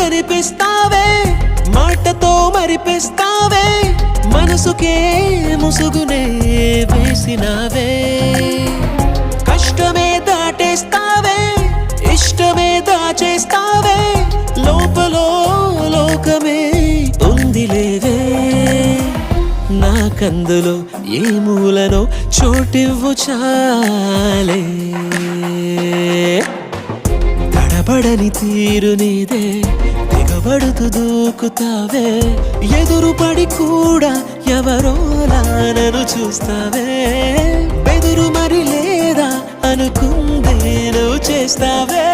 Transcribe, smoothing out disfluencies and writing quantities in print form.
కనిపిస్తావే మాటతో మరిపిస్తావే మనసుకే ముసుగునే వేసినావే కష్టమే దాటేస్తావే ఇష్టమే దాచేస్తావే లోపలో లోకమే ఉందిలేవే నాకందులో ఏ మూలనో చోటివ్వు చాలే తడబడని తీరు నీదే దిగబడుతూ దూకుతావే ఎదురుపడి కూడా ఎవరోలా నన్ను చూస్తావే బెదురు మరి లేదా అనుకుందే నువ్వు చేస్తావే